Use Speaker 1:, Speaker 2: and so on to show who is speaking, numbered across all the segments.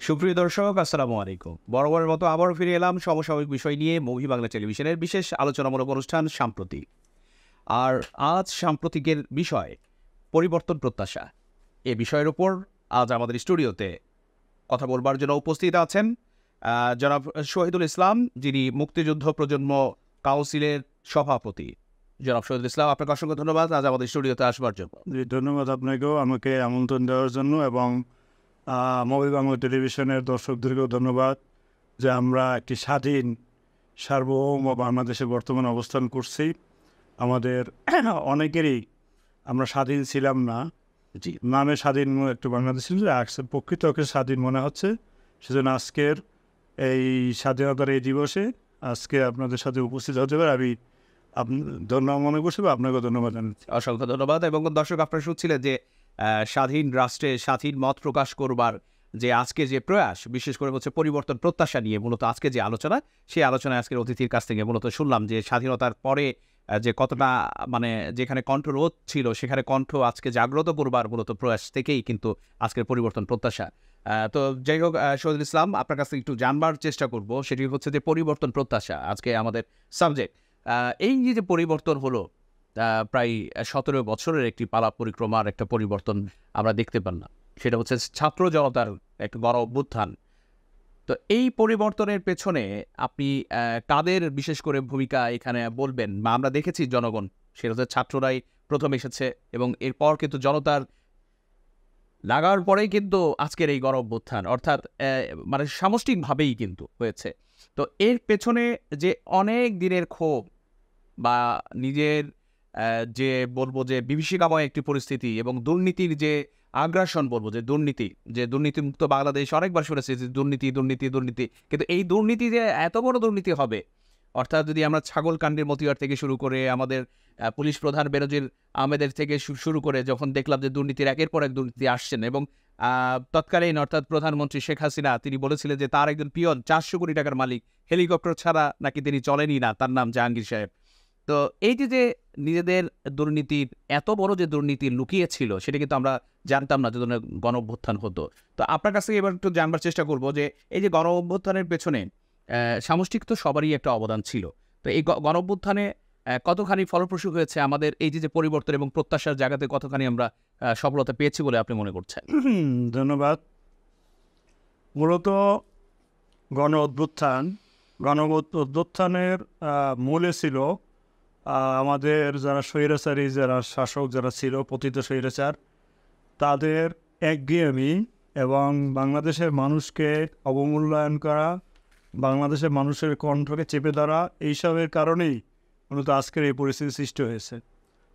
Speaker 1: সুপ্রিয় দর্শক, আসসালামু আলাইকুম। বরাবরের মতো আবারও ফিরে এলাম সমসাময়িক বিষয় নিয়ে মুভি বাংলা টেলিভিশনের বিশেষ আলোচনামূলক অনুষ্ঠান সাম্প্রতিক। আর আজ সাম্প্রতিকের বিষয় পরিবর্তন প্রত্যাশা। এ বিষয়ের উপর আজ আমাদের স্টুডিওতে কথা বলবার জন্য উপস্থিত আছেন জনাব শহীদুল ইসলাম, যিনি মুক্তিযুদ্ধ প্রজন্ম কাউন্সিলের সভাপতি। জনাব শহীদুল ইসলাম, আপনাকে অসংখ্য ধন্যবাদ আজ আমাদের স্টুডিওতে আসবার জন্য।
Speaker 2: জি, ধন্যবাদ আপনাকেও আমাকে আমন্ত্রণ দেওয়ার জন্য, এবং মুভি বাংলা টেলিভিশনের দর্শকদেরকেও ধন্যবাদ যে আমরা একটি স্বাধীন সার্বভৌম বাংলাদেশে বর্তমানে অবস্থান করছি। আমাদের অনেকেরই আমরা স্বাধীন ছিলাম না,
Speaker 1: জি,
Speaker 2: নামে স্বাধীন একটু বাংলাদেশ ছিল, প্রকৃত স্বাধীন মনে হচ্ছে। সেজন্য আজকের এই স্বাধীনতার এই দিবসে আজকে আপনাদের সাথে উপস্থিত হতে পারে আমি ধন্যবাদ মনে করছি বা আপনাকেও ধন্যবাদ জানাচ্ছি।
Speaker 1: অসংখ্য ধন্যবাদ। এবং দর্শক, আপনারা শুনছিলেন যে স্বাধীন রাষ্ট্রে স্বাধীন মত প্রকাশ করবার যে আজকে যে প্রয়াস, বিশেষ করে হচ্ছে পরিবর্তন প্রত্যাশা নিয়ে মূলত আজকে যে আলোচনা, সেই আলোচনায় আজকের অতিথির কাছ থেকে মূলত শুনলাম যে স্বাধীনতার পরে যে কতটা মানে যেখানে কণ্ঠরোধ ছিল সেখানে কণ্ঠ আজকে জাগ্রত করবার মূলত প্রয়াস থেকেই কিন্তু আজকের পরিবর্তন প্রত্যাশা। তো যাই হোক, শহীদুল ইসলাম, আপনার কাছ থেকে একটু জানবার চেষ্টা করব, সেটি হচ্ছে যে পরিবর্তন প্রত্যাশা আজকে আমাদের সাবজেক্ট। এই যে পরিবর্তন হলো, প্রায় 17 বছরের একটি পালা পরিক্রমার একটা পরিবর্তন আমরা দেখতে পারলাম। সেটা হচ্ছে ছাত্র জনতার একটা বড় অভ্যুত্থান। তো এই পরিবর্তনের পেছনে আপনি কাদের বিশেষ করে ভূমিকা এখানে বলবেন? বা আমরা দেখেছি জনগণ, সেটা হচ্ছে ছাত্ররাই প্রথম এসেছে এবং এরপর কিন্তু জনতার লাগার পরেই কিন্তু আজকের এই গণ অভ্যুত্থান, অর্থাৎ মানে সামষ্টিকভাবেই কিন্তু হয়েছে। তো এর পেছনে যে অনেক দিনের ক্ষোভ বা নিজের যে বলবো যে বিভীষিকাময় একটি পরিস্থিতি এবং দুর্নীতির যে আগ্রাসন, বলবো যে দুর্নীতিমুক্ত বাংলাদেশ অনেকবার শুনেছি যে দুর্নীতি দুর্নীতি দুর্নীতি, কিন্তু এই দুর্নীতি যে এত বড় দুর্নীতি হবে, অর্থাৎ যদি আমরা ছাগলকাণ্ডের মতিহার থেকে শুরু করে আমাদের পুলিশ প্রধান বেনজির আহমেদের থেকে শুরু করে যখন দেখলাম যে দুর্নীতির একের পর এক দুর্নীতি আসছেন, এবং তৎকালীন অর্থাৎ প্রধানমন্ত্রী শেখ হাসিনা তিনি বলেছিলেন যে তার একজন পিয়ন 400 কোটি টাকার মালিক, হেলিকপ্টার ছাড়া নাকি তিনি চলেনই না, তার নাম জাহাঙ্গীর সাহেব। তো এই যে নিজেদের দুর্নীতির এত বড় যে দুর্নীতি লুকিয়ে ছিল, সেটা কিন্তু আমরা জানতাম না যে ধরনের গণ অভ্যুত্থান হতো। তো আপনার কাছ থেকে এবার একটু জানবার চেষ্টা করব যে এই যে গণ অভ্যুত্থানের পেছনে সামষ্টিক তো সবারই একটা অবদান ছিল। তো এই গণ অভ্যুত্থানে কতখানি ফলপ্রসূ হয়েছে আমাদের এই যে পরিবর্তন এবং প্রত্যাশার জায়গাতে কতখানি আমরা সফলতা পেয়েছি বলে আপনি মনে করছেন?
Speaker 2: ধন্যবাদ। মূলত গণ অভ্যুত্থানের মূলে ছিল আমাদের যারা স্বৈরাচারী, যারা শাসক যারা ছিল, পতিত স্বৈরাচার, তাদের একঘেয়েমি এবং বাংলাদেশের মানুষকে অবমূল্যায়ন করা, বাংলাদেশের মানুষের কণ্ঠকে চেপে ধরা, এইসবের কারণেই মূলত আজকের এই পরিস্থিতি সৃষ্টি হয়েছে।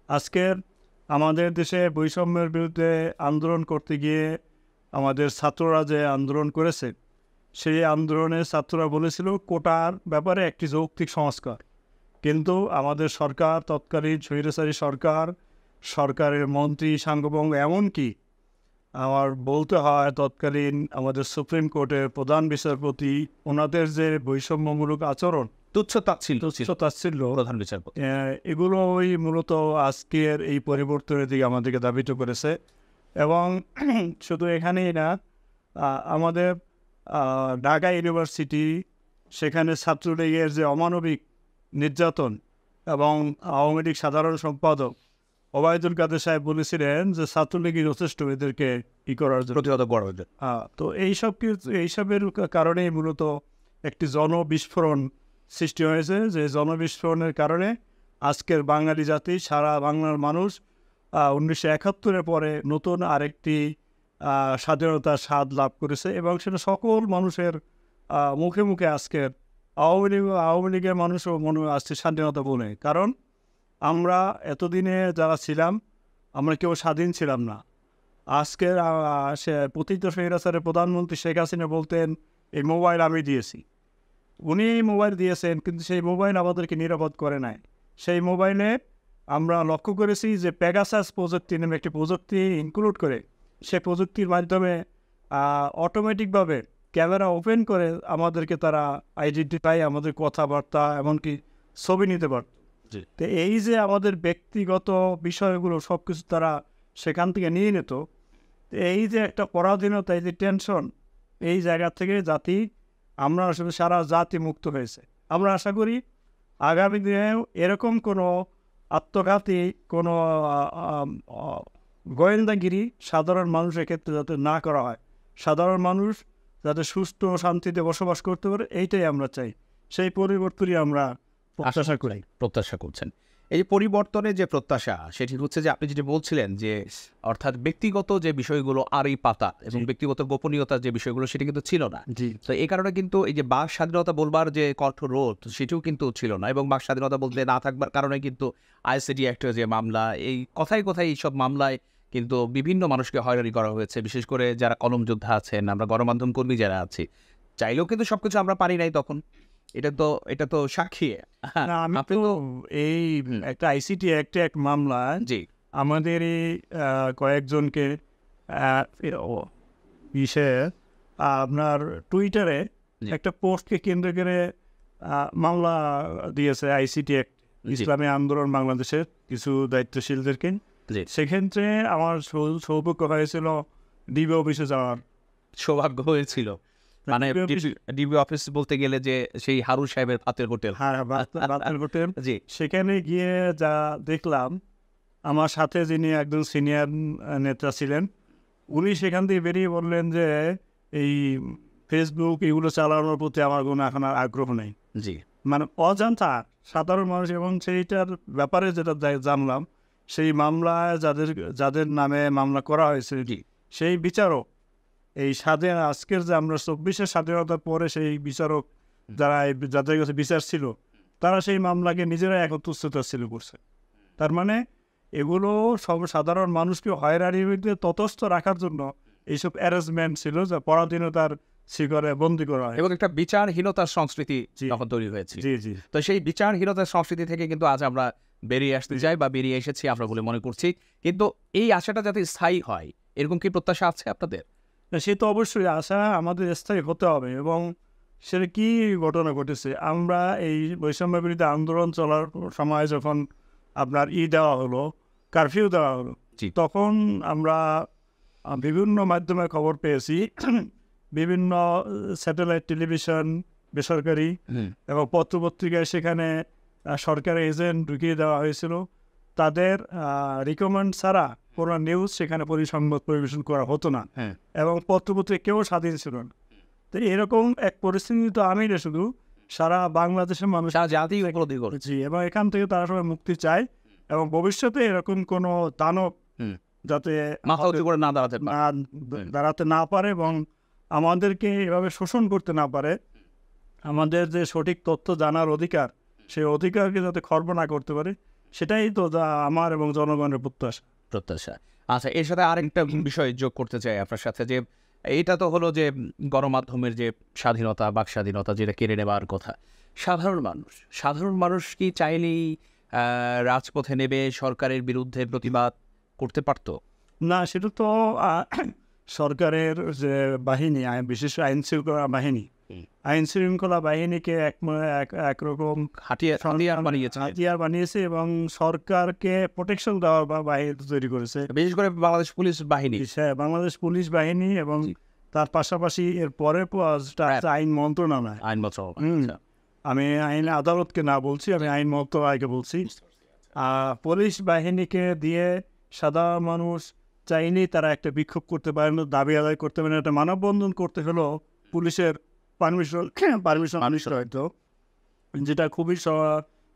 Speaker 2: আজকের আমাদের দেশে বৈষম্যের বিরুদ্ধে আন্দোলন করতে গিয়ে আমাদের ছাত্ররা যে আন্দোলন করেছে, সেই আন্দোলনে ছাত্ররা বলেছিল কোটার ব্যাপারে একটি যৌক্তিক সংস্কার। কিন্তু আমাদের সরকার, তৎকালীন স্বৈরাচারী সরকারের মন্ত্রী, সাঙ্গভঙ্গ, এমনকি আমার বলতে হয় তৎকালীন আমাদের সুপ্রিম কোর্টের প্রধান বিচারপতি, ওনাদের যে বৈষম্যমূলক আচরণ, তুচ্ছ-তাচ্ছিল্য
Speaker 1: প্রধান বিচারপতি,
Speaker 2: এগুলোই মূলত আজকের এই পরিবর্তনের দিকে আমাদেরকে ধাবিত করেছে। এবং শুধু এখানেই না, আমাদের ঢাকা ইউনিভার্সিটি, সেখানে ছাত্রলীগের যে অমানবিক নির্যাতন, এবং আওয়ামী লীগ সাধারণ সম্পাদক ওবায়দুল কাদের সাহেব বলেছিলেন যে ছাত্রলীগই যথেষ্ট এদেরকে করার জন্য,
Speaker 1: প্রতিহত করার জন্য।
Speaker 2: তো এইসবের কারণেই মূলত একটি জনবিস্ফোরণ সৃষ্টি হয়েছে, যে জনবিস্ফোরণের কারণে আজকের বাঙালি জাতি, সারা বাংলার মানুষ 1971-এর পরে নতুন আরেকটি স্বাধীনতার স্বাদ লাভ করেছে, এবং সেটা সকল মানুষের মুখে মুখে আজকের আওয়ামী লীগের মানুষও মনে আসছে স্বাধীনতা বলে। কারণ আমরা এতদিনে যারা ছিলাম, আমরা কেউ স্বাধীন ছিলাম না। আজকের পতিত স্বৈরাচারের প্রধানমন্ত্রী শেখ হাসিনা বলতেন এই মোবাইল আমি দিয়েছি, উনি মোবাইল দিয়েছেন, কিন্তু সেই মোবাইল আমাদেরকে নিরাপদ করে নাই। সেই মোবাইলে আমরা লক্ষ্য করেছি যে পেগাসাস প্রযুক্তি নামে একটি প্রযুক্তি ইনক্লুড করে, সেই প্রযুক্তির মাধ্যমে অটোমেটিকভাবে ক্যামেরা ওপেন করে আমাদেরকে তারা আইডেন্টিফাই, আমাদের কথাবার্তা, এমনকি ছবি নিতে পারত। তো এই যে আমাদের ব্যক্তিগত বিষয়গুলো সব কিছু তারা সেখান থেকে নিয়ে নিত, এই যে একটা পরাধীনতা, এই যে টেনশন, এই জায়গা থেকে জাতি আমরা আসলে সারা জাতি মুক্ত হয়েছে। আমরা আশা করি আগামী দিনেও এরকম কোনো আত্মঘাতী কোনো গোয়েন্দাগিরি সাধারণ মানুষের ক্ষেত্রে যাতে না করা হয়, সাধারণ মানুষ যাতে সুস্থ ও শান্তিতে বসবাস করতে পারে, এইটাই আমরা চাই। সেই পরিবর্তনই আমরা প্রত্যাশা করি।
Speaker 1: প্রত্যাশা করছেন। এই যে পরিবর্তনের যে প্রত্যাশা, সেটি হচ্ছে যে আপনি যেটি বলছিলেন যে অর্থাৎ ব্যক্তিগত যে বিষয়গুলো আড়ি পাতা এবং ব্যক্তিগত গোপনীয়তার যে বিষয়গুলো সেটা কিন্তু ছিল না।
Speaker 2: জি,
Speaker 1: তো এই কারণে কিন্তু এই যে বাক স্বাধীনতা বলবার যে কণ্ঠরোধ সেটিও কিন্তু ছিল না, এবং বাক স্বাধীনতা বলতে না থাকবার কারণে কিন্তু আইসিটি অ্যাক্টের যে মামলা, এই কথায় কথায় এইসব মামলায় কিন্তু বিভিন্ন মানুষকে হয়রানি করা হয়েছে, বিশেষ করে যারা কলম যোদ্ধা আছেন, আমরা গণমাধ্যম কর্মী যারা আছি, চাইলেও কিন্তু সবকিছু আমরা পারি নাই তখন। এটা তো সাক্ষী।
Speaker 2: না, আমি
Speaker 1: আপনি
Speaker 2: তো
Speaker 1: তো
Speaker 2: এই একটা আইসিটি একটা এক মামলা
Speaker 1: জি
Speaker 2: আমাদের এই কয়েকজনকে ইসে আপনার টুইটারে
Speaker 1: জি।
Speaker 2: একটা পোস্টকে কেন্দ্র করে মামলা দিয়েছে আইসিটি এক
Speaker 1: জি।
Speaker 2: ইসলামী আন্দোলন বাংলাদেশের কিছু দায়িত্বশীলদেরকে।
Speaker 1: জি,
Speaker 2: সেক্ষেত্রে আমার সৌভাগ্য হয়েছিল ডিবি অফিসে যাওয়ার।
Speaker 1: সৌভাগ্য হয়েছিল। মানে
Speaker 2: ডিবি অফিস-
Speaker 1: ডিবি অফিস বলতে গেলে যে সেই হারুন সাহেবের ভাতের হোটেল।
Speaker 2: হ্যাঁ, বাতিল হোটেল।
Speaker 1: জি
Speaker 2: সেখানে গিয়ে যা দেখলাম, আমার সাথে যিনি একজন সিনিয়র নেতা ছিলেন, উনি সেখান থেকে বেরিয়ে বললেন যে এই ফেসবুক এগুলো চালানোর প্রতি আমার কোনো এখন আর আগ্রহ নেই।
Speaker 1: জি
Speaker 2: মানে অজান্তা সাধারণ মানুষ, এবং সেইটার ব্যাপারে যেটা জানলাম, সেই মামলায় যাদের যাদের নামে মামলা করা হয়েছে,
Speaker 1: জি
Speaker 2: সেই বিচারক এই আজকের যে আমরা 24-এর স্বাধীনতার পরে সেই বিচারক যারা যাদের কাছে বিচার ছিল, তারা সেই মামলাকে নিজেরাই একত্রতা ছিল করছে। তার মানে এগুলো সব সাধারণ মানুষকে হয়রানির বিরুদ্ধে তটস্থ রাখার জন্য এইসব অ্যারেঞ্জমেন্ট ছিল, যা পরাধীনতার শিকারে বন্দি করা হয়।
Speaker 1: এবং একটা বিচারহীনতার সংস্কৃতি
Speaker 2: জি।
Speaker 1: তখন তৈরি হয়েছে।
Speaker 2: জি, জি।
Speaker 1: তো সেই বিচারহীনতার সংস্কৃতি থেকে কিন্তু আজ আমরা বেরিয়ে আসতে চাই বা বেরিয়ে এসেছি আমরা বলে মনে করছি। কিন্তু এই আশাটা যাতে স্থায়ী হয়, এরকম কি প্রত্যাশা আছে আপনাদের?
Speaker 2: সে তো অবশ্যই আশা আমাদের স্থায়ী হতে হবে। এবং সেটা কি ঘটনা ঘটেছে, আমরা এই বৈষম্য বিরোধী আন্দোলন চলার সময় যখন আপনার দেওয়া হলো, কারফিউ দেওয়া হলো,
Speaker 1: জি।
Speaker 2: তখন আমরা বিভিন্ন মাধ্যমে খবর পেয়েছি, বিভিন্ন স্যাটেলাইট টেলিভিশন, বেসরকারি এবং পত্রপত্রিকায় সেখানে সরকারি এজেন্ট ঢুকিয়ে দেওয়া হয়েছিল। তাদের রিকমেন্ড ছাড়া কোনো নিউজ সেখানে পরিসংবাদ পরিবেশন করা হতো না,
Speaker 1: হ্যাঁ
Speaker 2: এবং পত্রপত্রিকা কেউ স্বাধীন ছিল না। তো এরকম এক পরিস্থিতি তো আমি না, শুধু সারা বাংলাদেশের মানুষ
Speaker 1: সারা জাতি উপলব্ধি করেছে।
Speaker 2: জি, এবং এখান থেকে তারা সবাই মুক্তি চায়, এবং ভবিষ্যতে এরকম কোনো দানব
Speaker 1: হুম।
Speaker 2: যাতে
Speaker 1: মাথা উঁচু করে না দাঁড়াতে পারে।
Speaker 2: দাঁড়াতে না পারে এবং আমাদেরকে এভাবে শোষণ করতে না পারে। আমাদের যে সঠিক তথ্য জানার অধিকার, সেই অধিকারকে যাতে খর্ব না করতে পারে, সেটাই তো আমার এবং জনগণের
Speaker 1: প্রত্যাশা। আচ্ছা, এর সাথে আরেকটা বিষয় যোগ করতে চাই আপনার সাথে, যে এটা তো হলো যে গণমাধ্যমের যে স্বাধীনতা, বাক স্বাধীনতা যেটা কেড়ে নেওয়ার কথা। সাধারণ মানুষ কি চাইলেই রাজপথে নেমে সরকারের বিরুদ্ধে প্রতিবাদ করতে পারতো?
Speaker 2: না, সেটা তো সরকারের যে বাহিনী, বিশেষ আইন শৃঙ্খলা বাহিনী, আইন শৃঙ্খলা বাহিনীকে একরকম
Speaker 1: হাতিয়ার বানিয়েছে।
Speaker 2: হাতিয়ার বানিয়েছে এবং সরকারকে প্রোটেকশন দেওয়ার বা বাহিনী তৈরি করেছে।
Speaker 1: বিশেষ করে বাংলাদেশ পুলিশ বাহিনী।
Speaker 2: হ্যাঁ, বাংলাদেশ পুলিশ বাহিনী, এবং তার পাশাপাশি এর পরে আইন মন্ত্রণালয়।
Speaker 1: আইন মন্ত্রণালয়। আচ্ছা।
Speaker 2: আমি আইন আদালতকে না বলছি, আমি আইন মন্ত্রণালয়কে বলছি। পুলিশ বাহিনীকে দিয়ে সাধারণ মানুষ চাইলেই তারা একটা বিক্ষোভ করতে পারেন, দাবি আদায় করতে পারেন। একটা মানববন্ধন করতে হলেও পুলিশের পারমিশন হয়তো, যেটা খুবই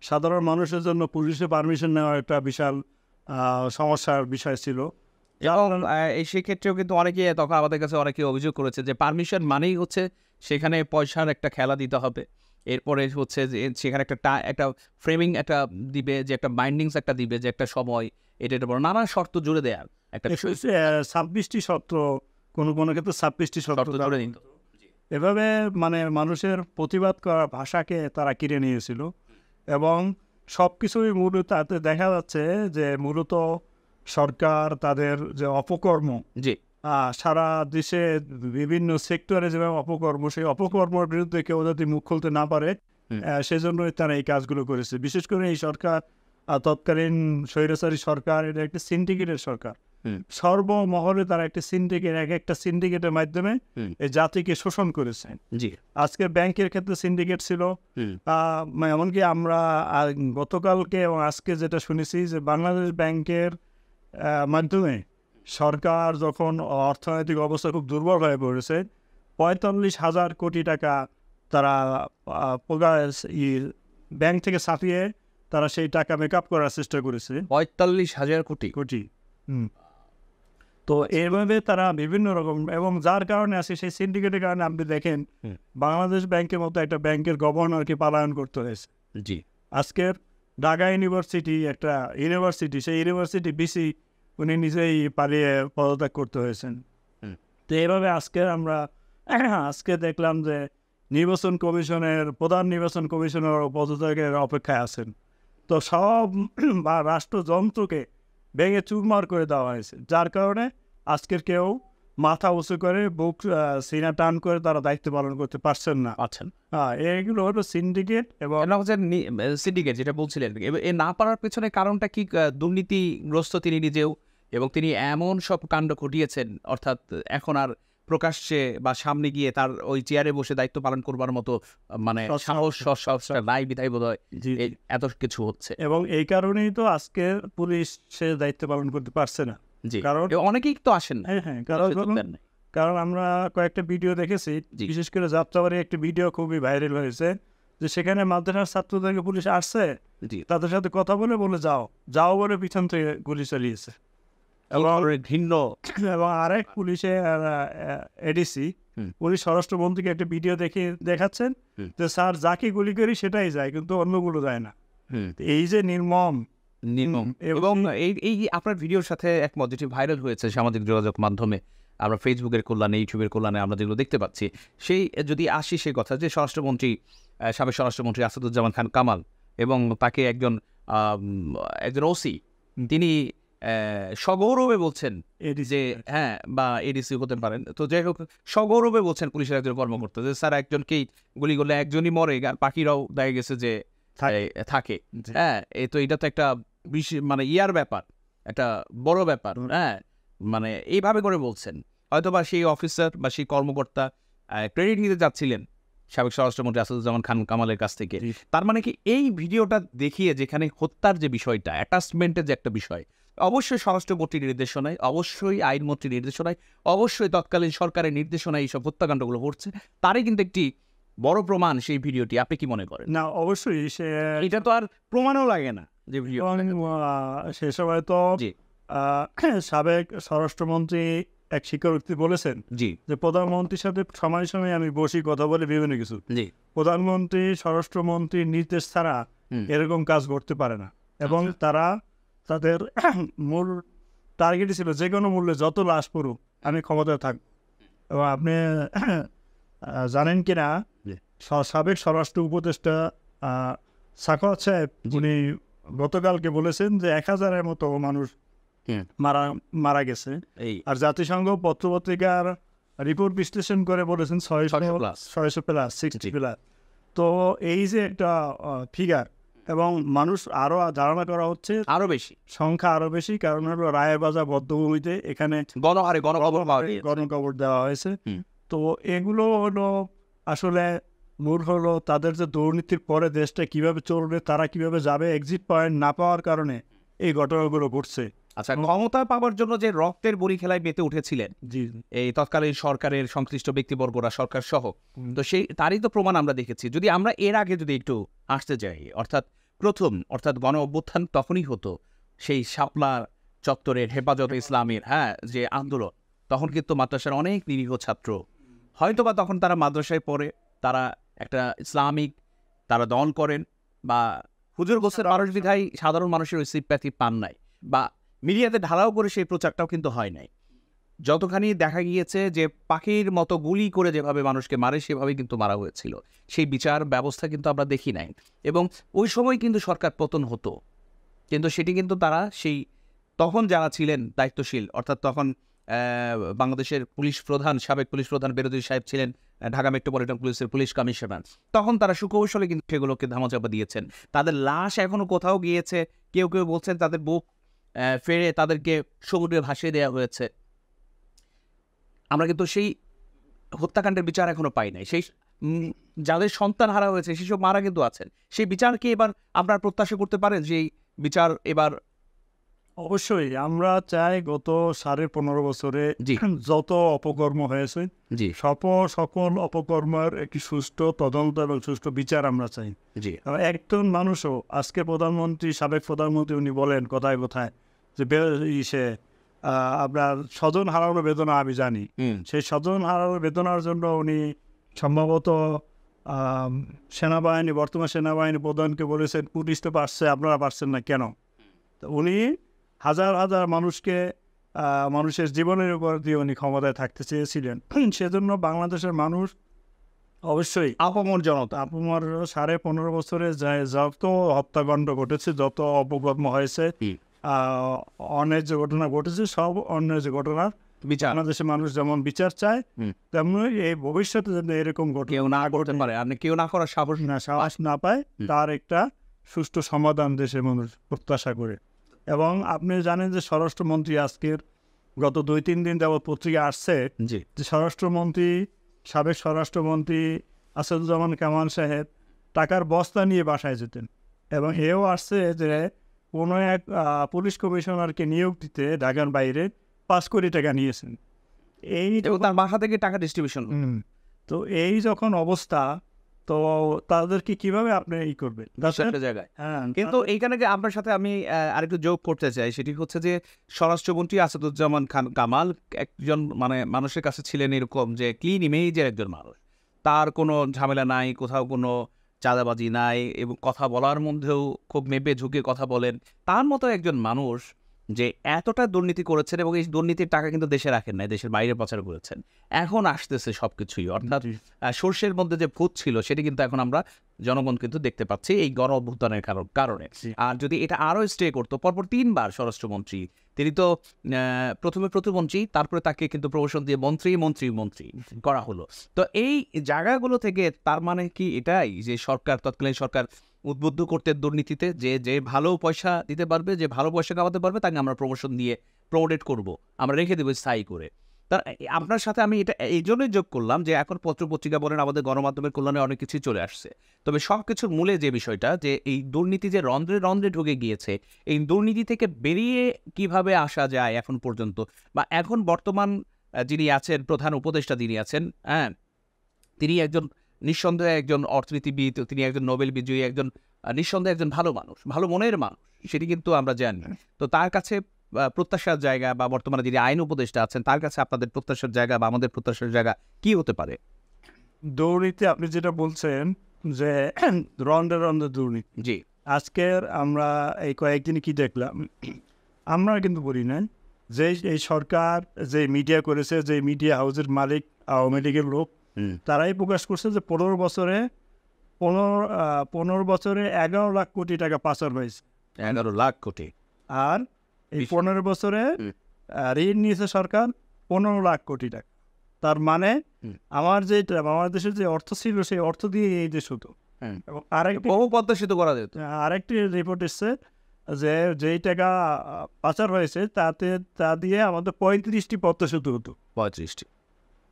Speaker 2: সাধারণ মানুষের জন্য পুলিশের পারমিশন নেওয়া একটা বিশাল সমস্যার বিষয় ছিল।
Speaker 1: এবং এই সেক্ষেত্রেও কিন্তু অনেকে তখন আমাদের কাছে অনেকে অভিযোগ করেছে যে পারমিশন মানেই হচ্ছে সেখানে পয়সার একটা খেলা দিতে হবে, এরপরে হচ্ছে যে সেখানে একটা ফ্রেমিং একটা দিবে, যে একটা বাইন্ডিংস একটা দিবে, যে একটা সময় এটা বড় নানা শর্ত জুড়ে দেওয়ার একটা
Speaker 2: 26টি শর্ত, কোনো ক্ষেত্রে 26টি শর্ত
Speaker 1: জুড়ে দিত।
Speaker 2: এভাবে মানে মানুষের প্রতিবাদ করার ভাষাকে তারা কিনে নিয়েছিল। এবং সব কিছুই মূলত তাতে দেখা যাচ্ছে যে মূলত সরকার তাদের যে অপকর্ম,
Speaker 1: জি
Speaker 2: সারা দেশে বিভিন্ন সেক্টরে যেভাবে অপকর্ম, সেই অপকর্মের বিরুদ্ধে কেউ যদি মুখ খুলতে না পারে, সেজন্যই তারা এই কাজগুলো করেছে। বিশেষ করে এই সরকার, তৎকালীন স্বৈরাচারী সরকার, এটা একটা সিন্ডিকেটের সরকার। সর্বমহলে তারা একটা সিন্ডিকেট, এক একটা সিন্ডিকেটের মাধ্যমে এই জাতিকে শোষণ করেছে।
Speaker 1: জি
Speaker 2: আজকে ব্যাংকের ক্ষেত্রে সিন্ডিকেট ছিল, এমনকি আমরা গতকালকে এবং আজকে যেটা শুনেছি যে বাংলাদেশ ব্যাংকের মাধ্যমে সরকার যখন অর্থনৈতিক অবস্থা খুব দুর্বল হয়ে পড়েছে, 45,000 কোটি টাকা তারা ব্যাংক থেকে ছাপিয়ে তারা সেই টাকা মেকআপ করার চেষ্টা করেছে।
Speaker 1: 45,000 কোটি।
Speaker 2: তো এইভাবে তারা বিভিন্ন রকম, এবং যার কারণে আছে সেই সিন্ডিকেটের কারণে আপনি দেখেন বাংলাদেশ ব্যাংকের মতো একটা ব্যাংকের গভর্নরকে পলায়ন করতে হয়েছে।
Speaker 1: জি
Speaker 2: আজকের ঢাকা ইউনিভার্সিটি একটা ইউনিভার্সিটি, সেই ইউনিভার্সিটি বিসি উনি নিজেই পালিয়ে পদত্যাগ করতে হয়েছেন। তো এইভাবে আজকে দেখলাম যে প্রধান নির্বাচন কমিশনের পদত্যাগের অপেক্ষায় আছেন। তো সব বা রাষ্ট্রযন্ত্রকে ভেঙে চুরমার করে দেওয়া হয়েছে, যার কারণে আজকের কেউ মাথা উঁচু করে বুক সিনা টান করে তারা দায়িত্ব পালন করতে পারছেন না। এগুলো হলো সিন্ডিকেট। এবং
Speaker 1: সিন্ডিকেট যেটা বলছিলেন, এ না পারার পেছনে কারণটা কি? দুর্নীতিগ্রস্ত তিনি নিজেও, এবং তিনি এমন সব কাণ্ড ঘটিয়েছেন, অর্থাৎ এখন আর প্রকাশ্যে বা সামনে গিয়ে তার ওই চেয়ারে বসে দায়িত্ব পালন করবার মতো মানে সাহস নাই বিধায় বোধ হয় এত কিছু হচ্ছে।
Speaker 2: এবং এই কারণেই তো আজকে পুলিশ সে দায়িত্ব পালন করতে পারছে না।
Speaker 1: কারণ অনেকেই তো আসেন না।
Speaker 2: কারণ আমরা কয়েকটা ভিডিও দেখেছি, বিশেষ করে যাত্রাবাড়ি একটা ভিডিও খুবই ভাইরাল হয়েছে, যে সেখানে মাদ্রাসার ছাত্রদেরকে পুলিশ আসছে, তাদের সাথে কথা বলে যাও বলে পিছন থেকে গুলি চালিয়েছে। এবং আরেক পুলিশের এডিসি পুলিশ স্বরাষ্ট্রমন্ত্রীকে একটা ভিডিও দেখাচ্ছেন যে স্যার যাকে গুলি করি সেটাই যায়, কিন্তু অন্যগুলো যায় না। এই যে নির্মম।
Speaker 1: এবং এই আপনার ভিডিওর সাথে একমত, যেটি ভাইরাল হয়েছে সামাজিক যোগাযোগ মাধ্যমে, আমরা ফেসবুকের কল্যাণে, ইউটিউবের কল্যাণে আমরা যেগুলো দেখতে পাচ্ছি, সেই যদি আসি সেই কথা যে সাবেক স্বরাষ্ট্রমন্ত্রী আসাদুজ্জামান খান কামাল এবং তাকে একজন ওসি তিনি সগৌরবে বলছেন যে হ্যাঁ, বা এডিসি হতে পারেন, তো যাই হোক সগৌরবে বলছেন পুলিশের একজন কর্মকর্তা যে স্যার একজনকেই গুলি করলে একজনই মরে, আর বাকিরাও দেখা গেছে যে থাকে। হ্যাঁ, তো এটা তো একটা মানে ইয়ার ব্যাপার, একটা বড় ব্যাপার। হ্যাঁ, মানে এইভাবে করে বলছেন, হয়তো বা সেই অফিসার বা সেই কর্মকর্তা ক্রেডিট নিতে যাচ্ছিলেন সাবেক স্বরাষ্ট্রমন্ত্রী আসাদুজ্জামান খান কামালের কাছ থেকে। তার মানে কি এই ভিডিওটা দেখিয়ে যেখানে হত্যার যে বিষয়টা, অ্যাটাচমেন্টের যে একটা বিষয়, অবশ্যই স্বরাষ্ট্রমন্ত্রীর নির্দেশনায়, অবশ্যই আইনমন্ত্রীর নির্দেশনায়, অবশ্যই তৎকালীন সরকারের নির্দেশনায় এইসব হত্যাকাণ্ডগুলো ঘটছে, তারই কিন্তু একটি বড় প্রমাণ সেই ভিডিওটি। আপনি কি মনে করেন?
Speaker 2: না, অবশ্যই
Speaker 1: এটা তো আর প্রমাণও লাগে না যে ভিডিও।
Speaker 2: সে সময় তো সাবেক স্বরাষ্ট্রমন্ত্রী এক শিক্ষার্থী বলেছেন যে প্রধানমন্ত্রীর সাথে সময় সময় আমি বসি কথা বলে বিভিন্ন কিছু, প্রধানমন্ত্রী স্বরাষ্ট্রমন্ত্রীর নির্দেশ ছাড়া এরকম কাজ করতে পারে না। এবং তারা তাদের মূল টার্গেটই ছিল যে কোনো মূল্যে যত লাশ পড়ুক আমি ক্ষমতায় থাকবো। এবং আপনি জানেন কিনা, সাবেক স্বরাষ্ট্র উপদেষ্টা সাখাওয়াত সাহেব উনি গতকালকে বলেছেন যে 1,000-এর মতো মানুষ মারা গেছে, আর জাতিসংঘ পত্রপত্রিকার রিপোর্ট বিশ্লেষণ করে বলেছেন 600+, তো এই যে একটা ফিগার, এবং মানুষ আরো ধারণা করা হচ্ছে সংখ্যা আরো বেশি, কারণ হলো রায়েরবাজার বধ্যভূমিতে এখানে গণকবর দেওয়া হয়েছে। তো এগুলো হলো আসলে মূল হলো তাদের যে দুর্নীতির পরে দেশটা কিভাবে চলবে, তারা কিভাবে যাবে, এক্সিট পয়েন্ট না পাওয়ার কারণে এই ঘটনাগুলো ঘটছে।
Speaker 1: আচ্ছা, ক্ষমতা পাওয়ার জন্য যে রক্তের বড়ি খেলায় মেতে উঠেছিলেন এই তৎকালীন সরকারের সংশ্লিষ্ট ব্যক্তিবর্গরা, সরকার সহ, তো তারই তো প্রমাণ আমরা দেখেছি। যদি আমরা এর আগে যদি একটু আসতে যাই, অর্থাৎ গণ অভ্যুত্থান তখনই হতো সেই শাপলা চত্বরের হেফাজতে ইসলামের যে আন্দোলন, তখন কিন্তু মাদ্রাসার অনেক নিরীহ ছাত্র হয়তোবা তখন তারা মাদ্রাসায় পড়ে, তারা একটা ইসলামিক তারা দল করেন, বা হুজুর গোছের মানুষ বিধায় সাধারণ মানুষের ওই সিম্প্যাথি পান নাই, বা মিডিয়াতে ঢালাও করে সেই প্রচারটাও কিন্তু হয় নাই। যতখানি দেখা গিয়েছে যে পাখির মতো গুলি করে যেভাবে মানুষকে মারে সেভাবেই কিন্তু মারা হয়েছিল, সেই বিচার ব্যবস্থা কিন্তু আমরা দেখি নাই। এবং ওই সময় কিন্তু সরকার পতন হতো, কিন্তু সেটি কিন্তু তারা তখন যারা ছিলেন দায়িত্বশীল, অর্থাৎ তখন বাংলাদেশের সাবেক পুলিশ প্রধান বেরোদী সাহেব ছিলেন ঢাকা মেট্রোপলিটন পুলিশের পুলিশ কমিশনার, তখন তারা সুকৌশলে কিন্তু সেগুলোকে ধামাচাপা দিয়েছেন। তাদের লাশ এখনো কোথাও গিয়েছে, কেউ কেউ বলছেন তাদের বুক ফেরে তাদেরকে সমুদ্রে ভাসিয়ে দেওয়া হয়েছে। আমরা কিন্তু সেই হত্যাকাণ্ডের বিচার এখনো পাই নাই। সেই যাদের সন্তান হারা হয়েছে সেসব মারা কিন্তু আছেন। সেই বিচারকে এবার আপনারা প্রত্যাশা করতে পারেন যে এই বিচার এবার?
Speaker 2: অবশ্যই আমরা চাই গত 15.5 বছরে
Speaker 1: জি।
Speaker 2: যত অপকর্ম হয়েছে
Speaker 1: জি
Speaker 2: সকল অপকর্মের একটি সুষ্ঠু তদন্ত এবং সুষ্ঠু বিচার আমরা চাই।
Speaker 1: জি
Speaker 2: একজন মানুষও আজকে প্রধানমন্ত্রী, সাবেক প্রধানমন্ত্রী উনি বলেন কোথায় কোথায় যে সে আপনার স্বজন হারানোর বেদনা আমি জানি। সেই স্বজন হারানোর বেদনার জন্য উনি সম্ভবত সেনাবাহিনী, বর্তমান সেনাবাহিনী প্রধানকে বলেছেন পুলিশ তো পারছে, আপনারা পারছেন না কেন? তো উনি হাজার হাজার মানুষকে মানুষের জীবনের উপর দিয়ে উনি ক্ষমতায় থাকতে চেয়েছিলেন। সেজন্য বাংলাদেশের মানুষ অবশ্যই
Speaker 1: আপামর জনতা,
Speaker 2: আপনার 15.5 বছরে যত হত্যাকাণ্ড ঘটেছে, যত অপকর্ম হয়েছে, অন্যায় যে ঘটনা ঘটেছে, সব অন্যায় যে ঘটনার
Speaker 1: বিচার
Speaker 2: বাংলাদেশের মানুষ যেমন বিচার চায়, তেমনি এই ভবিষ্যতে যেন এরকম
Speaker 1: কেউ না করতে পারে, আপনি কেউ না করার
Speaker 2: সাহস না পায়, তার একটা সুষ্ঠু সমাধান দেশের মানুষ প্রত্যাশা করে। এবং আপনি জানেন যে স্বরাষ্ট্রমন্ত্রী আজকের গত 2-3 দিন যাবৎ পত্রিকা আসছে যে স্বরাষ্ট্রমন্ত্রী, সাবেক স্বরাষ্ট্রমন্ত্রী আসাদুজ্জামান কামাল সাহেব টাকার বস্তা নিয়ে বাসায় যেতেন। এবং এও আসছে যে কোনো এক পুলিশ কমিশনারকে নিয়োগ দিতে ঢাকার বাইরে 5 কোটি টাকা নিয়েছেন। এই
Speaker 1: তার বাসা থেকে টাকা ডিস্ট্রিবিউশন।
Speaker 2: তো এই যখন অবস্থা, তো তাদেরকে কিভাবে আপনি করবেন
Speaker 1: জায়গায়?
Speaker 2: হ্যাঁ,
Speaker 1: কিন্তু এইখানে আপনার সাথে আমি আরেকটু যোগ করতে চাই, সেটি হচ্ছে যে স্বরাষ্ট্রমন্ত্রী আসাদুজ্জামান খান কামাল একজন মানুষের কাছে ছিলেন এরকম যে ক্লিন ইমেজের একজন মানুষ, তার কোনো ঝামেলা নাই, কোথাও কোনো চাঁদাবাজি নাই, এবং কথা বলার মধ্যেও খুব মেপে ঝুঁকে কথা বলেন। তার মতো একজন মানুষ যে এতটা দুর্নীতি করেছেন, এবং এই দুর্নীতির টাকা কিন্তু দেশে রাখেন নাই, দেশের বাইরে পাচার করেছেন। এখন আসতেছে সবকিছুই, অর্থাৎ সর্ষের মধ্যে যে ভূত ছিল সেটি কিন্তু এখন আমরা জনগণ কিন্তু দেখতে পাচ্ছি এই গণ অভ্যুত্থানের কারণে। আর যদি এটা আরও স্টে করতো, পরপর 3 বার স্বরাষ্ট্রমন্ত্রী, তিনি তো প্রথমে প্রতিমন্ত্রী, তারপরে তাকে কিন্তু প্রমোশন দিয়ে মন্ত্রী মন্ত্রী মন্ত্রী করা হলো। তো এই জায়গাগুলো থেকে তার মানে কি এটাই যে সরকার, তৎকালীন সরকার উদ্বুদ্ধ করতে দুর্নীতিতে, যে ভালো পয়সা দিতে পারবে, যে ভালো পয়সা কামাতে পারবে, তাকে আমরা প্রমোশন দিয়ে প্রমোটেড করব, আমরা রেখে দেবো স্থায়ী করে। তার আপনার সাথে আমি এটা এই জন্যই যোগ করলাম যে এখন পত্রপত্রিকা বলেন, আমাদের গণমাধ্যমের কল্যাণে অনেক কিছুই চলে আসছে, তবে সব কিছুর মূলে যে বিষয়টা, যে এই দুর্নীতি যে রন্ধ্রে রন্ধ্রে ঢুকে গিয়েছে, এই দুর্নীতি থেকে বেরিয়ে কিভাবে আসা যায় এখন পর্যন্ত, বা এখন বর্তমান যিনি আছেন, প্রধান উপদেষ্টা যিনি আছেন, হ্যাঁ, তিনি একজন নিঃসন্দেহে একজন অর্থনীতিবিদ, তিনি একজন নোবেল বিজয়ী, একজন নিঃসন্দেহে একজন ভালো মানুষ, ভালো মনের মানুষ, সেটি কিন্তু আমরা জানি। তো তার কাছে প্রত্যাশার জায়গা, বা বর্তমানে যিনি আইন উপদেষ্টা আছেন, তার কাছে আপনাদের প্রত্যাশার জায়গা বা আমাদের প্রত্যাশার জায়গা কি হতে পারে?
Speaker 2: দুর্নীতি আপনি যেটা বলছেন যে রন্ধ্রে রন্ধ্রে দুর্নীতি,
Speaker 1: জি,
Speaker 2: আজকের আমরা এই কয়েকদিন কি দেখলাম, আমরা কিন্তু বলি না যে এই সরকার যে মিডিয়া করেছে, যে মিডিয়া হাউসের মালিক আওয়ামী লীগের লোক, তারাই প্রকাশ করছে যে 15 বছরে 11 লাখ কোটি টাকা পাচার হয়েছে।
Speaker 1: 11 লাখ কোটি।
Speaker 2: আর এই 15 বছরে ঋণ নিয়েছে সরকার 15 লাখ কোটি টাকা। তার মানে আমার দেশের যে অর্থ ছিল, সেই অর্থ দিয়ে এই দেশ হতো। এবং
Speaker 1: বহু পদ্মা সেতু করা যেত।
Speaker 2: আরেকটি রিপোর্ট এসছে যে যেই টাকা পাচার হয়েছে তা দিয়ে আমাদের 35টি পদ্মা সেতু হতো।
Speaker 1: 35টি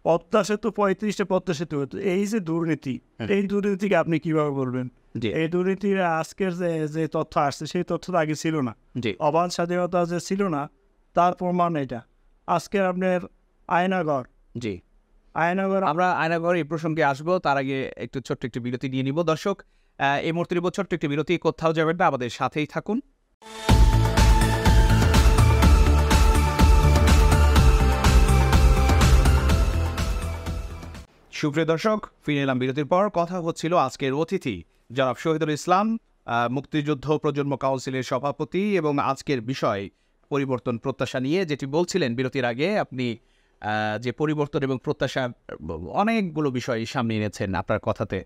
Speaker 2: পদ্মা সেতু, 35টা পদ্মা সেতু হতো। এই যে দুর্নীতি, এই দুর্নীতিকে আপনি কিভাবে বলবেন? এই দুর্নীতির আজকের যে তথ্য আসছে, সেই তথ্য তো আগে ছিল না। অবাধ স্বাধীনতা যে ছিল না, তার প্রমাণ এটা। আজকের আপনার আয়নাঘর,
Speaker 1: আমরা আয়নাঘর এই প্রসঙ্গে আসবো, তার আগে একটু ছোট্ট একটি বিরতি নিয়ে নিব। দর্শক, এই মুহূর্তে নিব ছোট্ট একটি বিরতি, কোথাও যাবেন না, আমাদের সাথেই থাকুন। সুপ্রিয় দর্শক, ফিরে এলাম বিরতির পর। কথা হচ্ছিল আজকের অতিথি জনাব শহীদুল ইসলাম, মুক্তিযুদ্ধ প্রজন্ম কাউন্সিলের সভাপতি, এবং আজকের বিষয় পরিবর্তন প্রত্যাশা নিয়ে যেটি বলছিলেন বিরতির আগে আপনি, যে পরিবর্তন এবং প্রত্যাশা অনেকগুলো বিষয় সামনে এনেছেন আপনার কথাতে।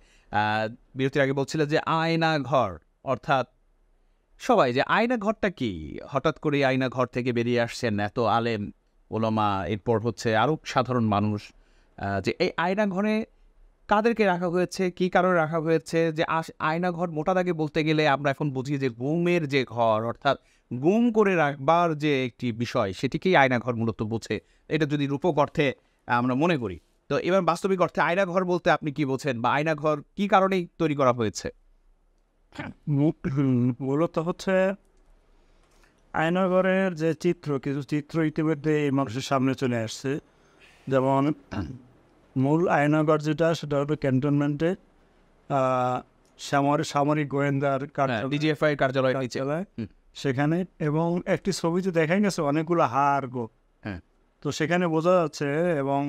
Speaker 1: বিরতির আগে বলছিলেন যে আয়না ঘর, অর্থাৎ সবাই যে আয়না ঘরটা কি, হঠাৎ করে আয়না ঘর থেকে বেরিয়ে আসছেন এত আলেম ওলামা, এরপর হচ্ছে আরও সাধারণ মানুষ, যে এই আয়না ঘরে কাদেরকে রাখা হয়েছে, কি কারণে রাখা হয়েছে? যে আয়নাঘর মোটা দাগে বলতে গেলে আমরা এখন বুঝি যে গুমের যে ঘর, অর্থাৎ গুম করে রাখবার যে একটি বিষয়, সেটিকেই আয়নাঘর মূলত বোঝে। এটা যদি রূপক অর্থে আমরা মনে করি। তো এবার বাস্তবিক অর্থে আয়নাঘর বলতে আপনি কি বোঝেন, বা আয়নাঘর কি কারণেই তৈরি করা হয়েছে?
Speaker 2: মূলত হচ্ছে আয়নাঘরের যে কিছু চিত্র ইতিমধ্যে এই মানুষের সামনে চলে আসছে। যেমন মূল আয়নাঘর যেটা, সেটা হলো ক্যান্টনমেন্টে সামরিক গোয়েন্দার
Speaker 1: ডিজিএফআই কার্যালয় নিচে।
Speaker 2: সেখানে, এবং একটি ছবিতে দেখা গেছে অনেকগুলো হাড় গো।
Speaker 1: হ্যাঁ।
Speaker 2: তো সেখানে বোঝা যাচ্ছে, এবং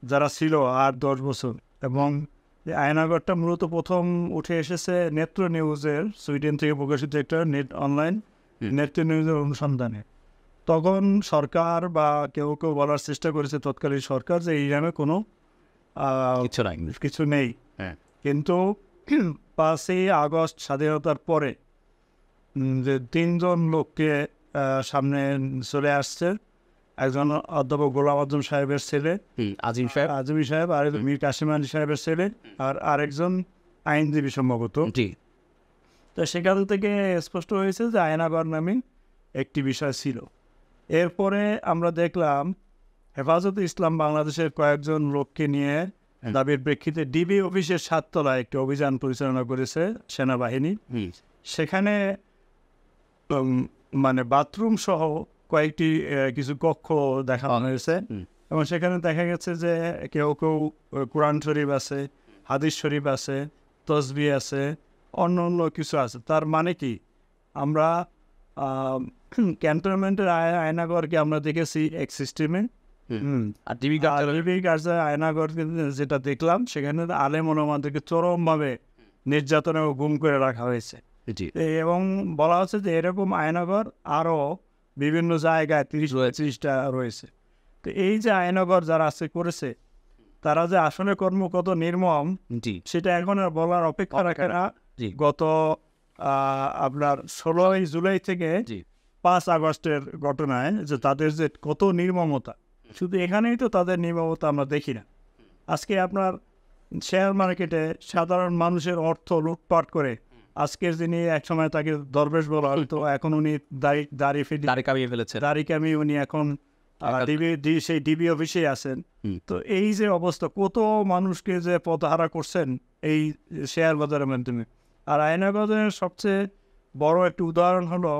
Speaker 2: যারা ছিল 8-10 বছর, এবং এই আয়নাঘরটা মূলত প্রথম উঠে এসেছে নেত্র নিউজের, সুইডেন থেকে প্রকাশিত একটা অনলাইন নেত্র নিউজের অনুসন্ধানে। তখন সরকার বা কেউ কেউ বলার চেষ্টা করেছে, তৎকালীন সরকার, যে ইরানে কোনো কিছু নেই।
Speaker 1: হ্যাঁ।
Speaker 2: কিন্তু 5ই আগস্ট স্বাধীনতার পরে যে 3 জন লোককে সামনে চলে আসছে, একজন অধ্যাপক গোলাম আজম সাহেবের ছেলে আজমি সাহেব, আর মীর কাসিম আলী সাহেবের ছেলে, আর আরেকজন আইনজীবী সম্ভবত। তো সেখান থেকে স্পষ্ট হয়েছে যে আয়নাঘর নামে একটি বিষয় ছিল। এরপরে আমরা দেখলাম হেফাজতে ইসলাম বাংলাদেশের কয়েকজন লোককে নিয়ে দাবির প্রেক্ষিতে ডিবি অফিসের 7 তলায় একটি অভিযান পরিচালনা করেছে সেনাবাহিনী। সেখানে মানে বাথরুম সহ কয়েকটি কিছু কক্ষ দেখানো হয়েছে, এবং সেখানে দেখা গেছে যে কেউ কেউ কোরআন শরীফ আছে, হাদিস শরীফ আছে, তসবি আছে, অন্য অন্য কিছু আছে। তার মানে কি, আমরা ক্যান্টনমেন্টের আয়নাঘরকে আমরা দেখেছি এক সিস্টেমে, আর ডিবি কার্যালয় আয়নাঘর যেটা দেখলাম, সেখানে আলেম ওলামাদেরকে চরমভাবে নির্যাতন এবং গুম করে রাখা হয়েছে। এবং বলা হচ্ছে যে এরকম আয়নাঘর আরও বিভিন্ন জায়গায় 30-35টা রয়েছে। তো এই যে আয়নাঘর যারা আছে করেছে, তারা যে আসলে কর্ম কত নির্মম, সেটা এখন আর বলার অপেক্ষা রাখে না। গত আপনার 16ই জুলাই থেকে 5 আগস্টের ঘটনায় যে তাদের যে কত নির্মমতা, শুধু এখানেই তো তাদের নির্মমতা আমরা দেখি না। আজকে আপনার শেয়ার মার্কেটে সাধারণ মানুষের অর্থ লুটপাট করে, আজকের যিনি একসময় তাকে দরবেশ বলা হতো, এখন উনি দাড়ি কামিয়ে উনি এখন সেই ডিবি অফিসে আছেন। তো এই যে অবস্থা, কত মানুষকে যে পথহারা করছেন এই শেয়ার বাজারের মাধ্যমে। আর আয়নাঘরের সবচেয়ে বড় একটি উদাহরণ হলো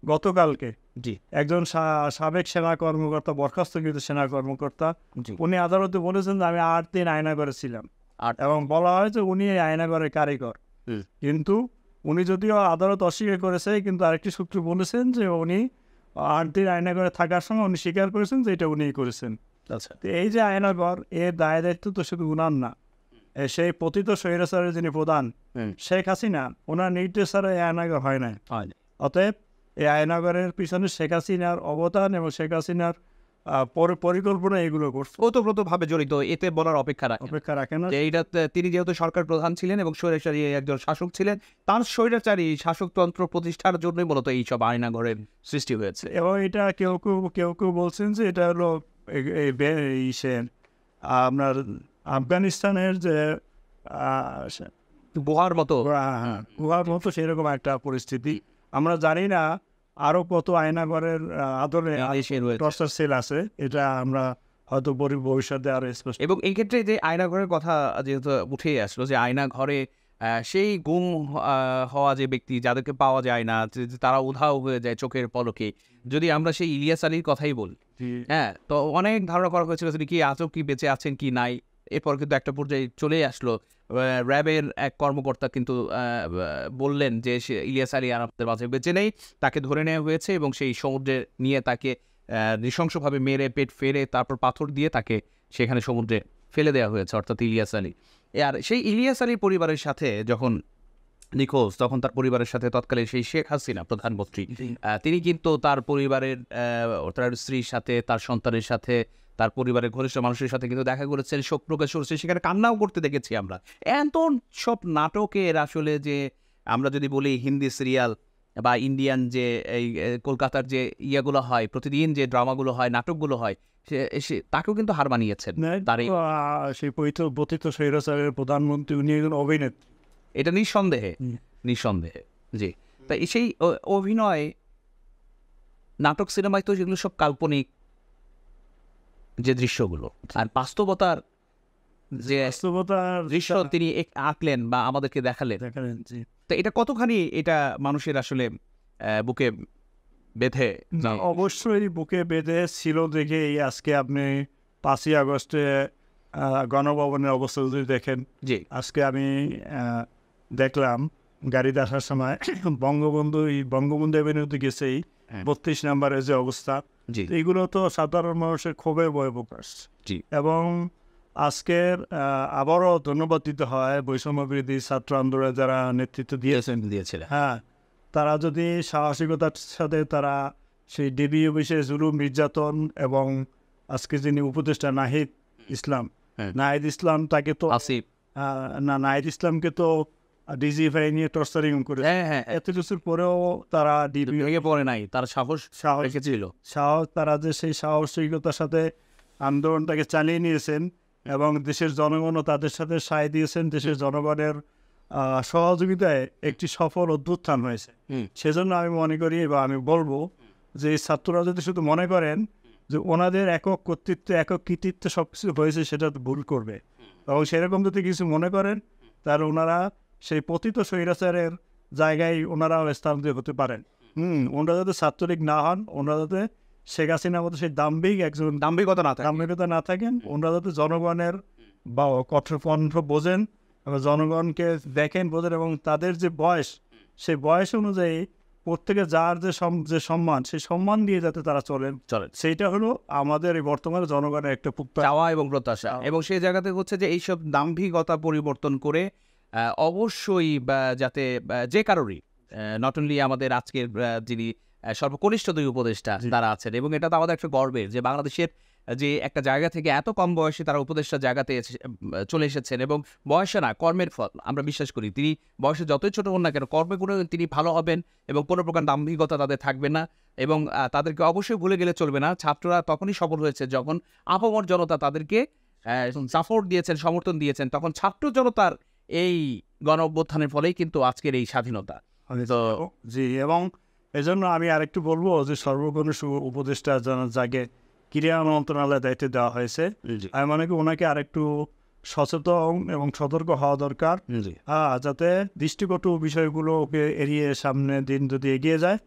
Speaker 2: গতকালকে একজন সাবেক সেনা কর্মকর্তা, বরখাস্তকৃত সেনা কর্মকর্তা, উনি আদালতে বলেছেন যে আমি 8 দিন আয়নাঘরে ছিলাম, এবং বলা হয় যে উনি এই আয়নাঘরের কারিগর। কিন্তু উনি যদিও আদালত অস্বীকার করেছে, কিন্তু আরেকটি সূত্র বলেছেন যে উনি 8 দিন আয়নাঘরে থাকার সময় উনি স্বীকার করেছেন যে এটা উনিই করেছেন। আচ্ছা, তো এই যে আয়নাঘর, এর দায় দায়িত্ব তো শুধু উনার না, সেই পতিত স্বৈরাচারের যিনি প্রধান শেখ হাসিনা, ওনার নির্দেশ ছাড়া এই আয়নাঘর হয় না। অতএব এই আয়নাঘরের পিছনে শেখ হাসিনার অবদান এবং শেখ হাসিনার পরিকল্পনা এগুলো করছে,
Speaker 1: ওতপ্রোতভাবে জড়িত। এতে বলার অপেক্ষা রাখে না যে এইটা তিনি যেহেতু সরকার প্রধান ছিলেন এবং স্বৈরাচারী একজন শাসক ছিলেন, তার স্বৈরাচারী শাসকতন্ত্র প্রতিষ্ঠার জন্যই মূলত এইসব আয়নাঘরের সৃষ্টি হয়েছে।
Speaker 2: এবং এটা কেউ কেউ বলছেন যে এটা হলো আপনার আফগানিস্তানের যে
Speaker 1: গুহার মতো
Speaker 2: সেরকম একটা পরিস্থিতি। আমরা জানি না আরো কত আয়নাঘরের আদলে টর্চার সেল আছে, এটা আমরা হয়তো ভবিষ্যতে আরো স্পষ্ট।
Speaker 1: এবং এই ক্ষেত্রে যে আয়নাঘরের কথা যেহেতু উঠেই আসলো, যে আয়নাঘরে সেই গুম হওয়া যে ব্যক্তি যাদেরকে পাওয়া যায় না, তারা উধাও হয়ে যায় চোখের পলকে, যদি আমরা সেই ইলিয়াস আলীর কথাই বলি, হ্যাঁ, তো অনেক ধারণা করা হয়েছিল তিনি কি আজও কি বেঁচে আছেন কি নাই। এরপর কিন্তু একটা পর্যায়ে চলেই আসলো, র্যাবের এক কর্মকর্তা কিন্তু বললেন যে ইলিয়াস আলী আর আমাদের মাঝে বেঁচে নেই, তাকে ধরে নেওয়া হয়েছে এবং সেই সমুদ্রে নিয়ে তাকে নৃশংসভাবে মেরে পেট ফেরে তারপর পাথর দিয়ে তাকে সেখানে সমুদ্রে ফেলে দেওয়া হয়েছে, অর্থাৎ ইলিয়াস আলী। আর সেই ইলিয়াস আলীর পরিবারের সাথে যখন নিখোঁজ, তখন তার পরিবারের সাথে তৎকালীন সেই শেখ হাসিনা প্রধানমন্ত্রী, তিনি কিন্তু তার পরিবারের, তার স্ত্রীর সাথে, তার সন্তানের সাথে, তার পরিবারের ঘনিষ্ঠ মানুষের সাথে কিন্তু দেখা করেছেন, শোক প্রকাশ করেছে, সেখানে কান্নাও করতে দেখেছি আমরা। এত সব নাটকের আসলে, যে আমরা যদি বলি হিন্দি সিরিয়াল, বা ইন্ডিয়ান যে এই কলকাতার যে ইয়াগুলো হয়, প্রতিদিন যে ড্রামাগুলো হয়, নাটকগুলো হয়, সে তাকেও কিন্তু হার মানিয়েছেন। তার এই
Speaker 2: সেই পতিত স্বৈরাচারের প্রধানমন্ত্রী উনি একজন অভিনেত্রী,
Speaker 1: এটা নিঃসন্দেহে, নিঃসন্দেহে। জি, তাই সেই অভিনয় নাটক সিনেমায় তো যেগুলো সব কাল্পনিক যে দৃশ্যগুলো, আর বাস্তবতার যে
Speaker 2: বাস্তবতার
Speaker 1: দৃশ্য তিনি আঁকলেন বা আমাদেরকে দেখালেন,
Speaker 2: দেখালেন। জি,
Speaker 1: তো এটা কতখানি এটা মানুষের আসলে বুকে বেঁধে
Speaker 2: অবশ্যই বুকে বেঁধে ছিল দেখেই আজকে আপনি 5ই আগস্টে গণভবনের অবস্থা যদি দেখেন।
Speaker 1: জি
Speaker 2: আজকে আমি দেখলাম গাড়িতে আসার সময় বঙ্গবন্ধু এভিনিউতে গেছেই 32 নম্বরের যে অবস্থা,
Speaker 1: জি
Speaker 2: এইগুলো তো সাধারণ মানুষের ক্ষোভের বহিঃপ্রকাশ।
Speaker 1: জি
Speaker 2: এবং আজকের আবারও ধন্যবাদ দিতে হয় বৈষম্য বিরোধী ছাত্র আন্দোলনে যারা নেতৃত্ব
Speaker 1: দিয়েছিলেন।
Speaker 2: হ্যাঁ, তারা যদি সাহসিকতার সাথে তারা সেই ডিবি অফিসে জুলুম নির্যাতন এবং আজকে যিনি উপদেষ্টা নাহিদ ইসলাম, নাহিদ ইসলাম তাকে তো
Speaker 1: আসিফ,
Speaker 2: নাহিদ ইসলামকে তো ডিজিএফআই নিয়ে টর্চারিং করে এত কিছুর পরেও তারা ডিবি
Speaker 1: ভেঙে পড়ে নাই, তার সাহস রেখেছিল।
Speaker 2: তারা যে সেই সাহসিকতার সাথে আন্দোলনটাকে চালিয়ে নিয়েছেন এবং দেশের জনগণও তাদের সাথে সায় দিয়েছেন। দেশের জনগণের সহযোগিতায় একটি সফল অভ্যুত্থান হয়েছে। সেজন্য আমি মনে করি বা আমি বলবো যে এই ছাত্ররা যদি শুধু মনে করেন যে ওনাদের একক কর্তৃত্ব একক কৃতিত্বে সব কিছু হয়েছে, সেটা ভুল করবে। এবং সেরকম যদি কিছু মনে করেন তাহলে ওনারা সেই পতিত স্বৈরাচারের জায়গায় ওনারাও স্থান দিয়ে হতে পারেন। ওনারা যাতে ছাত্রলীগ না হন, ওনারা যাতে শেখ হাসিনার মতো সেই
Speaker 1: দাম্ভিকতা
Speaker 2: না থাকেন, ওনারা যাতে জনগণের বা কঠোর কণ্ঠ বোঝেন এবং জনগণকে দেখেন বোঝেন, এবং তাদের যে বয়স সেই বয়স অনুযায়ী প্রত্যেকে যার যে সম্মান সেই সম্মান দিয়ে যাতে তারা চলেন, সেইটা হলো আমাদের এই বর্তমানে জনগণের একটা
Speaker 1: চাওয়া এবং প্রত্যাশা। এবং সেই জায়গাতে হচ্ছে যে এইসব দাম্ভিকতা পরিবর্তন করে অবশ্যই যাতে যে কারোরই, নট অনলি আমাদের আজকের যিনি সর্বকনিষ্ঠ দুই উপদেষ্টা তারা আছেন, এবং এটা তো আমাদের একটা গর্বের যে বাংলাদেশের যে একটা জায়গা থেকে এত কম বয়সে তারা উপদেষ্টা জায়গাতে চলে এসেছেন, এবং বয়সে না কর্মের ফল আমরা বিশ্বাস করি। তিনি বয়সে যতই ছোট হন না কেন, কর্মে করে তিনি ভালো হবেন এবং কোনো প্রকার দাম্ভিকতা তাদের থাকবে না, এবং তাদেরকে অবশ্যই ভুলে গেলে চলবে না। ছাত্ররা তখনই সফল হয়েছে যখন আপামর জনতা তাদেরকে সাপোর্ট দিয়েছেন, সমর্থন দিয়েছেন, তখন ছাত্র জনতার এই গণ অভ্যুত্থানের ফলেই কিন্তু আজকের এই স্বাধীনতা। তো
Speaker 2: জি, এবং এজন্য আমি আরেকটু বলবো যে সর্বকনিষ্ঠ উপদেষ্টা যাকে ক্রীড়া মন্ত্রণালয়ের দায়িত্ব দেওয়া হয়েছে, আমি মনে করি ওনাকে আরেকটু সচেতন এবং সতর্ক হওয়া দরকার, যাতে দৃষ্টিকটু বিষয়গুলোকে এড়িয়ে সামনের দিন যদি এগিয়ে যায়,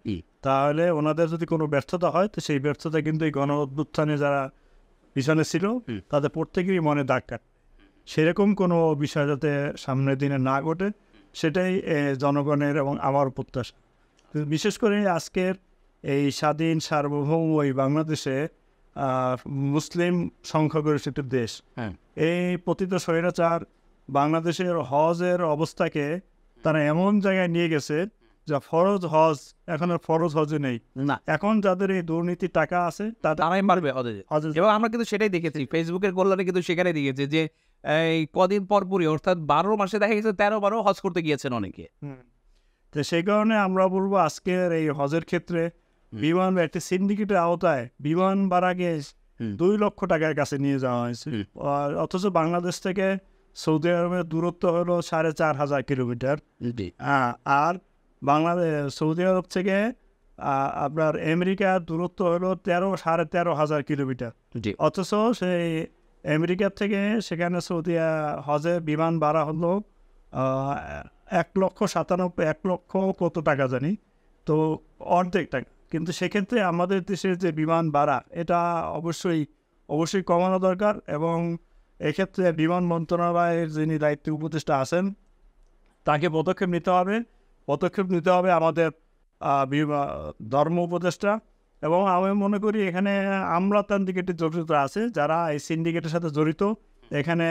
Speaker 2: তাহলে ওনাদের যদি কোনো ব্যর্থতা হয় তো সেই ব্যর্থতা কিন্তু এই গণ অভ্যুত্থানে যারা পিছনে ছিল তাদের প্রত্যেকেরই মনে দাগ কাটে। সেরকম কোনো বিষয় যাতে সামনের দিনে না ঘটে, সেটাই জনগণের এবং আমার প্রত্যাশা। বিশেষ করে আজকের এই স্বাধীন সার্বভৌম এই বাংলাদেশে মুসলিম সংখ্যাগরিষ্ঠ দেশ, এই পতিত স্বৈরাচার বাংলাদেশের হজের অবস্থাকে তারা এমন জায়গায় নিয়ে গেছে যা ফরজ হজ এখন আর ফরজ হজে নেই না। এখন যাদের এই দুর্নীতির টাকা আছে
Speaker 1: তারাই মারবে হজে। এবং আমরা কিন্তু সেটাই দেখেছি ফেসবুকের কল্যাণে, কিন্তু সেখানে দেখেছি যে এই কদিন পরপরই, অর্থাৎ 12 মাসে দেখা গেছে 13-12 হজ করতে গিয়েছেন অনেকে।
Speaker 2: তো সেই কারণে আমরা বলবো আজকের এই হজের ক্ষেত্রে বিমান একটি সিন্ডিকেটের আওতায় বিমান ভাড়াকে 2 লক্ষ টাকার কাছে নিয়ে যাওয়া হয়েছে। অথচ বাংলাদেশ থেকে সৌদি আরবের দূরত্ব হলো 4,500 কিলোমিটার, আর সৌদি আরব থেকে আপনার আমেরিকার দূরত্ব হলো 13,500 কিলোমিটার। অথচ সেই আমেরিকার থেকে সেখানে সৌদি হজে বিমান ভাড়া হলো 1,97,000 1,00,000 কত টাকা জানি, তো অর্ধেক টাকা। কিন্তু সেক্ষেত্রে আমাদের দেশের যে বিমান ভাড়া এটা অবশ্যই কমানো দরকার, এবং এক্ষেত্রে বিমান মন্ত্রণালয়ের যিনি দায়িত্ব উপদেষ্টা আছেন তাকে পদক্ষেপ নিতে হবে আমাদের ধর্ম উপদেষ্টা। এবং আমি মনে করি এখানে আমলাতান্ত্রিক একটি জটিলতা আছে, যারা এই সিন্ডিকেটের সাথে জড়িত। এখানে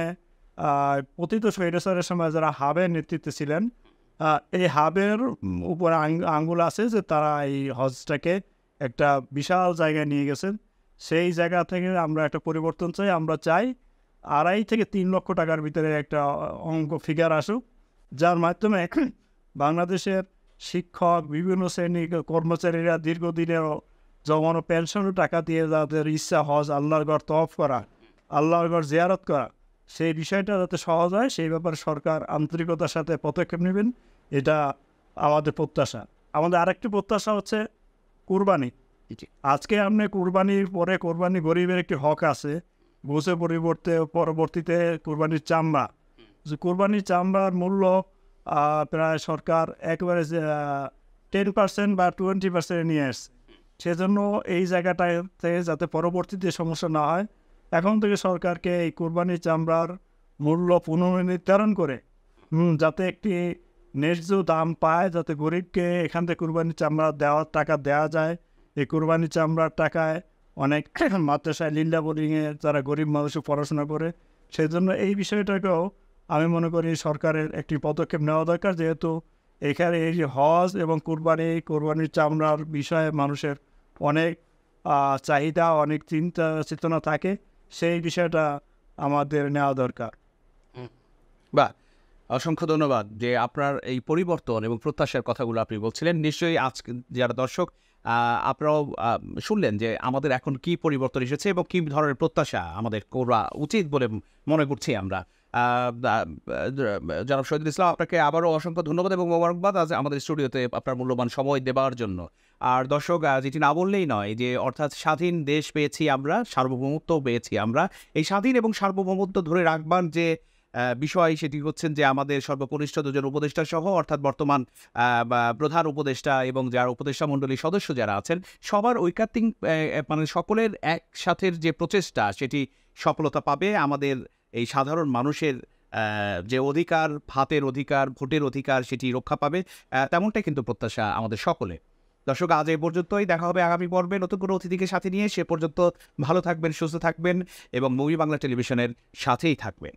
Speaker 2: পতিত স্বৈরাচারের সময় যারা হাবের নেতৃত্বে ছিলেন, এই হাবের উপরে আঙ্গুল আছে যে তারা এই হজটাকে একটা বিশাল জায়গায় নিয়ে গেছেন। সেই জায়গা থেকে আমরা একটা পরিবর্তন চাই। আমরা চাই 2.5 থেকে 3 লক্ষ টাকার ভিতরে একটা অঙ্ক ফিগার আসুক, যার মাধ্যমে বাংলাদেশের শিক্ষক, বিভিন্ন শ্রেণীর কর্মচারীরা দীর্ঘদিনেরও জমানো পেনশনের টাকা দিয়ে যাদের ইচ্ছা হজ আল্লাহর ঘর তওয়াফ করা, আল্লাহর ঘর জিয়ারত করা, সেই বিষয়টা যাতে সহজ হয় সেই ব্যাপারে সরকার আন্তরিকতার সাথে পদক্ষেপ নেবেন, এটা আমাদের প্রত্যাশা। আমাদের আরেকটি প্রত্যাশা হচ্ছে কুরবানি। আজকে আপনি কুরবানির পরে কোরবানি গরিবের একটি হক আছে, গোছের পরবর্তীতে কুরবানির চামড়া, যে কুরবানির চামড়ার মূল্য প্রায় সরকার একেবারে 10% বা 20% নিয়ে আসছে। সেজন্য এই জায়গাটাতে যাতে পরবর্তীতে সমস্যা না হয়, এখন থেকে সরকারকে এই কুরবানির চামড়ার মূল্য পুনর্নির্ধারণ করে যাতে একটি ন্যায্য দাম পায়, যাতে গরিবকে এখান থেকে কুরবানির চামড়া টাকা দেওয়া যায়। এই কুরবানির চামড়ার টাকায় অনেক মাদ্রাসায় লিল্লা বোর্ডিংয়ে যারা গরিব মানুষও পড়াশোনা করে, সেই জন্য এই বিষয়টাকেও আমি মনে করি সরকারের একটি পদক্ষেপ নেওয়া দরকার, যেহেতু এখানে এই যে হজ এবং কুরবানির চামড়ার বিষয়ে মানুষের অনেক চাহিদা, অনেক চিন্তা চেতনা থাকে, সেই বিষয়টা আমাদের নেওয়া দরকার।
Speaker 1: বা অসংখ্য ধন্যবাদ যে আপনার এই পরিবর্তন এবং প্রত্যাশার কথাগুলো আপনি বলছিলেন। নিশ্চয়ই আজকে যারা দর্শক আপনারাও শুনলেন যে আমাদের এখন কি পরিবর্তন এসেছে এবং কী ধরনের প্রত্যাশা আমাদের করা উচিত বলে মনে করছি আমরা। জনাব শহীদুল ইসলাম, আপনাকে আবারও অসংখ্য ধন্যবাদ এবং মোবারকবাদ আজ আমাদের স্টুডিওতে আপনার মূল্যবান সময় দেওয়ার জন্য। আর দর্শক, যেটি না বললেই নয় যে অর্থাৎ স্বাধীন দেশ পেয়েছি আমরা, সার্বভৌমত্ব পেয়েছি আমরা। এই স্বাধীন এবং সার্বভৌমত্ব ধরে রাখবার যে বিষয়, সেটি হচ্ছেন যে আমাদের সর্বকনিষ্ঠ দুজন উপদেষ্টা সহ, অর্থাৎ বর্তমান প্রধান উপদেষ্টা এবং যারা উপদেষ্টা মণ্ডলীর সদস্য যারা আছেন, সবার ঐকান্তিক মানে সকলের একসাথের যে প্রচেষ্টা, সেটি সফলতা পাবে। আমাদের এই সাধারণ মানুষের যে অধিকার, ভাতের অধিকার, ভোটের অধিকার, সেটি রক্ষা পাবে, তেমনটাই কিন্তু প্রত্যাশা আমাদের সকলে। দর্শক, আজ এই পর্যন্তই। দেখা হবে আগামী পর্বে নতুন কোনো অতিথিকে সাথে নিয়ে। সে পর্যন্ত ভালো থাকবেন, সুস্থ থাকবেন এবং মুভি বাংলা টেলিভিশনের সাথেই থাকবেন।